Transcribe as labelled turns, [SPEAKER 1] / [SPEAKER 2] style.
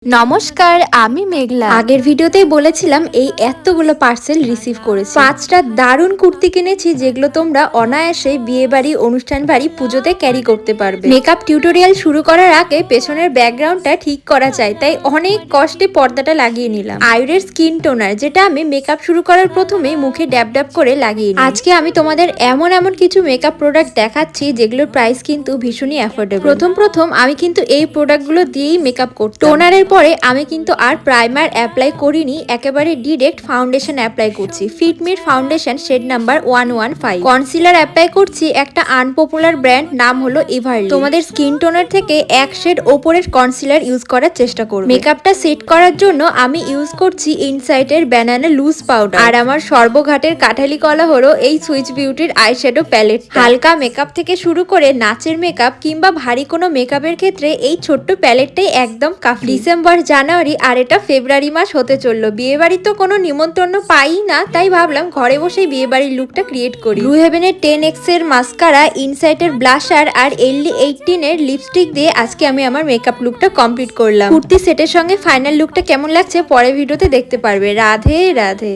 [SPEAKER 1] নমস্কার, আমি মেঘলা।
[SPEAKER 2] আগের ভিডিওতেই বলেছিলাম এই এতগুলো পার্সেল রিসিভ করেছি। 5টা দারুণ কুর্তি কিনেছি যেগুলো তোমরা অনায়াসে বিয়ে বাড়ি, অনুষ্ঠান বাড়ি, পুজোতে ক্যারি করতে পারবে। মেকআপ টিউটোরিয়াল শুরু করার আগে পেছনের ব্যাকগ্রাউন্ডটা ঠিক করা চাই, তাই অনেক কষ্টে পর্দাটা লাগিয়ে নিলাম। আয়ুরের স্কিন টোনার, যেটা আমি মেকআপ শুরু করার প্রথমেই মুখে ড্যাব ড্যাব করে লাগিয়ে নিই। আজকে আমি তোমাদের এমন কিছু মেকআপ প্রোডাক্ট দেখাচ্ছি যেগুলোর প্রাইস কিন্তু ভীষণই অ্যাফোর্ডেবল। প্রথম আমি কিন্তু এই প্রোডাক্টগুলো দিয়েই মেকআপ করতাম। টোনারের পরে আমি কিন্তু আর প্রাইমার অ্যাপ্লাই করিনি, একেবারে ডিরেক্ট ফাউন্ডেশন অ্যাপ্লাই করছি। ফিটমির foundation shade number 115। Concealer apply করছি একটা আনপপুলার ব্র্যান্ড, নাম হলো এভারলি। তোমাদের স্কিন টোনের থেকে এক শেড ওপরের কনসিলার ইউজ করার চেষ্টা করবে। মেকআপটা সেট করার জন্য আমি ইউজ করছি ইনসাইটের ব্যানানা লুজ পাউডার। আর আমার সর্বঘাটের কাঠালি কলা হলো এই সুইচ বিউটির আইশ্যাডো প্যালেট। হালকা মেকআপ থেকে শুরু করে নাচের মেকআপ কিংবা ভারী কোনো মেকআপের ক্ষেত্রে এই ছোট্ট প্যালেটটাই একদম কাফি। ডিসেম্বর, জানুয়ারি আর এটা ফেব্রুয়ারি মাস হতে চললো। বিয়ে বাড়ির তো কোনো নিমন্ত্রণ পাই না, তাই ভাবলাম ঘরে বসেই বিয়ে বাড়ির লুকটা ক্রিয়েট করি। ব্লু হেভেনের 10X এর মাস্কারা, ইনসাইটের ব্লাশার আর এলডি 18 এর লিপস্টিক দিয়ে আজকে আমি আমার মেকআপ লুকটা কমপ্লিট করলাম। কুর্তি সেটের সঙ্গে ফাইনাল লুকটা কেমন লাগছে পরের ভিডিওতে দেখতে পারবে। রাধে রাধে।